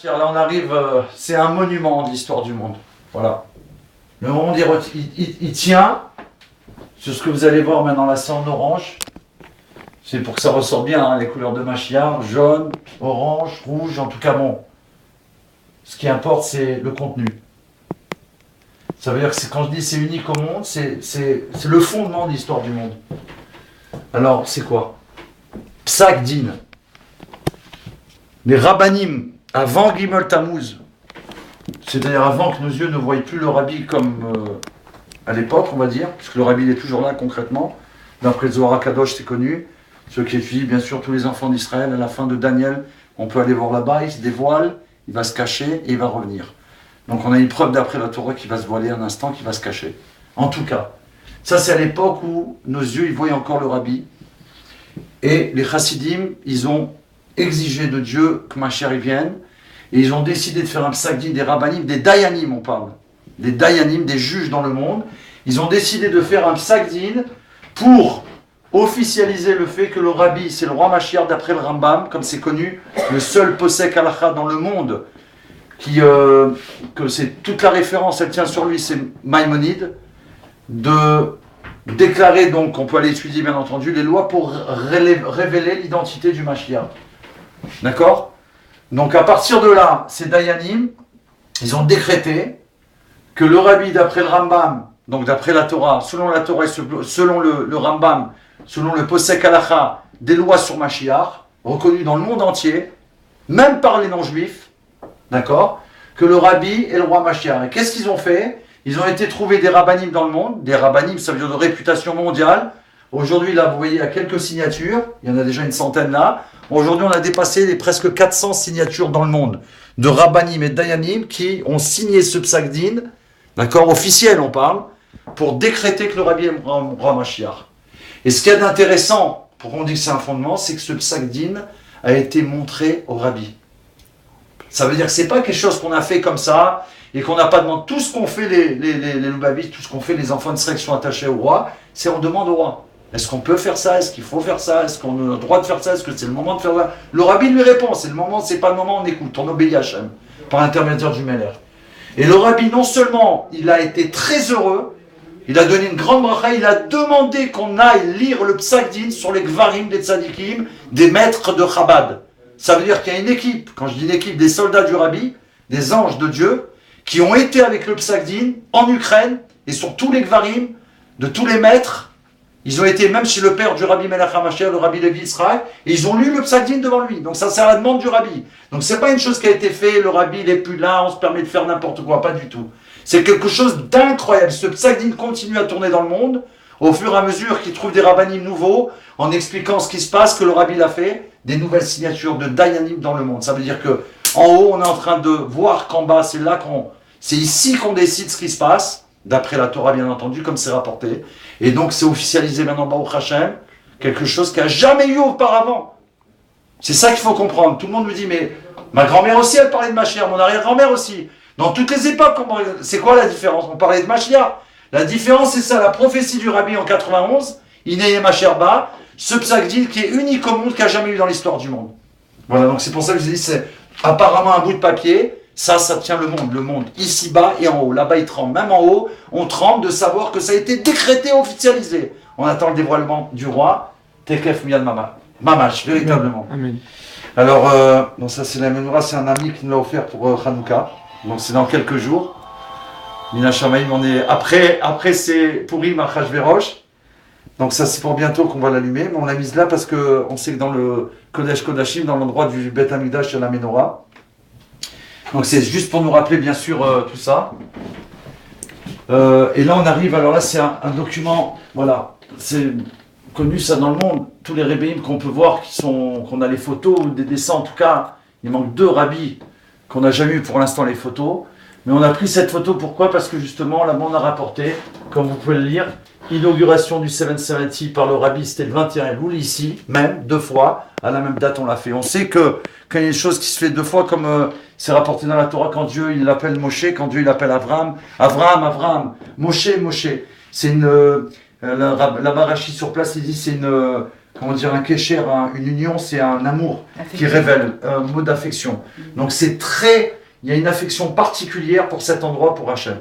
Là, on arrive, c'est un monument de l'histoire du monde. Voilà. Le monde, il tient. C'est ce que vous allez voir maintenant là, c'est en orange. C'est pour que ça ressort bien, hein, les couleurs de Mashiach, jaune, orange, rouge, en tout cas bon. Ce qui importe, c'est le contenu. Ça veut dire que quand je dis c'est unique au monde, c'est le fondement de l'histoire du monde. Alors, c'est quoi? Psak Din. Les rabbanim, avant Gimel Tammuz, c'est-à-dire avant que nos yeux ne voient plus le rabbi comme à l'époque, on va dire, parce que le rabbi il est toujours là concrètement. D'après le Zohar HaKadosh, c'est connu. Ceux qui étudient, bien sûr, tous les enfants d'Israël, à la fin de Daniel, on peut aller voir là-bas, il se dévoile, il va se cacher et il va revenir. Donc on a une preuve d'après la Torah qui va se voiler un instant, qui va se cacher. En tout cas, ça c'est à l'époque où nos yeux, ils voyaient encore le rabbi. Et les chassidim, ils ont exigé de Dieu que Mashiach vienne. Et ils ont décidé de faire un psak din des rabbanim, des dayanim on parle. Des dayanim, des juges dans le monde. Ils ont décidé de faire un psak din pour officialiser le fait que le rabbi, c'est le roi Mashiach d'après le Rambam, comme c'est connu, le seul posek halakha dans le monde, que c'est toute la référence, elle tient sur lui, c'est Maïmonide, de déclarer donc, on peut aller étudier bien entendu, les lois pour révéler l'identité du Mashiach. D'accord? Donc à partir de là, ces Dayanim, ils ont décrété que le rabbi d'après le Rambam, donc d'après la Torah, selon la Torah et selon le Rambam, selon le Posek Halakha, des lois sur Mashiach, reconnues dans le monde entier, même par les non-juifs, d'accord, que le rabbi est le roi Mashiach. Et qu'est-ce qu'ils ont fait? Ils ont été trouver des rabbanim dans le monde, des rabbanim, ça veut dire de réputation mondiale. Aujourd'hui, là, vous voyez, il y a quelques signatures, il y en a déjà une centaine là. Aujourd'hui, on a dépassé les presque 400 signatures dans le monde de rabbanim et dayanim qui ont signé ce psak din, d'accord, officiel on parle, pour décréter que le rabbi est le roi Mashiach. Et ce qu'il y a d'intéressant, pour qu'on dise que c'est un fondement, c'est que ce psak din a été montré au rabbi. Ça veut dire que c'est pas quelque chose qu'on a fait comme ça et qu'on n'a pas demandé. Tout ce qu'on fait les Lubavitch, tout ce qu'on fait les enfants d'Israël qui sont attachés au roi, c'est on demande au roi. Est-ce qu'on peut faire ça? Est-ce qu'il faut faire ça? Est-ce qu'on a le droit de faire ça? Est-ce que c'est le moment de faire ça? Le rabbi lui répond, c'est le moment, c'est pas le moment, on écoute, on obéit à Hachem, par l'intermédiaire du Meller. Et le rabbi, non seulement, il a été très heureux, il a donné une grande bracha, il a demandé qu'on aille lire le psak din sur les gvarim des tzadikim, des maîtres de Chabad. Ça veut dire qu'il y a une équipe, quand je dis une équipe, des soldats du rabbi, des anges de Dieu, qui ont été avec le psak din en Ukraine, et sur tous les gvarim, de tous les maîtres. Ils ont été même chez le père du rabbi Melech HaMashiach, le rabbi Levi Israël, et ils ont lu le psak din devant lui. Donc ça, c'est à la demande du rabbi. Donc c'est pas une chose qui a été faite, le rabbi il est plus là, on se permet de faire n'importe quoi, pas du tout. C'est quelque chose d'incroyable. Ce psak din continue à tourner dans le monde, au fur et à mesure qu'il trouve des rabbanim nouveaux, en expliquant ce qui se passe, que le rabbi l'a fait, des nouvelles signatures de dayanim dans le monde. Ça veut dire que en haut, on est en train de voir qu'en bas, c'est ici qu'on décide ce qui se passe, d'après la Torah bien entendu, comme c'est rapporté. Et donc c'est officialisé maintenant Baruch Hashem, quelque chose qui n'a jamais eu auparavant. C'est ça qu'il faut comprendre. Tout le monde me dit, mais ma grand-mère aussi, elle parlait de Mashiach, mon arrière-grand-mère aussi. Dans toutes les époques, c'est quoi la différence? On parlait de Mashiach. La différence, c'est ça, la prophétie du rabbi en 91, Ineye Mashiach Ba, ce psak din qui est unique au monde, qui n'a jamais eu dans l'histoire du monde. Voilà, donc c'est pour ça que je vous ai dit, c'est apparemment un bout de papier. Ça tient le monde, ici-bas et en haut. Là-bas, il tremble. Même en haut, on tremble de savoir que ça a été décrété, officialisé. On attend le dévoilement du roi. Tekef Miyad Mamash, véritablement. Amen. Alors, donc ça c'est la menorah, c'est un ami qui nous l'a offert pour Hanouka. Donc c'est dans quelques jours. Mina Shamaïm, on est après c'est Purim à Hachvérosh. Donc ça c'est pour bientôt qu'on va l'allumer. Mais on l'a mise là parce qu'on sait que dans le Kodesh Kodashim, dans l'endroit du Beth Hamikdash, il y a la menorah. Donc c'est juste pour nous rappeler bien sûr tout ça. Et là on arrive, alors là c'est un document, voilà, c'est connu ça dans le monde. Tous les rébéim qu'on peut voir, qu'on a les photos ou des dessins, en tout cas, il manque 2 rabbis qu'on n'a jamais eu pour l'instant les photos. Mais on a pris cette photo, pourquoi? Parce que justement, là on a rapporté, comme vous pouvez le lire, inauguration du 770 par le rabbi, c'était le 21 Elul, ici, même, 2 fois, à la même date on l'a fait. On sait que quand il y a une chose qui se fait 2 fois, comme c'est rapporté dans la Torah, quand Dieu il l'appelle Moshe, quand Dieu il appelle Avraham, Moshe, c'est une... la Barachi sur place, il dit c'est une... comment dire, un kécher, une union, c'est un amour qui Affectif. révèle un mot d'affection. Donc c'est très, il y a une affection particulière pour cet endroit, pour Hachem.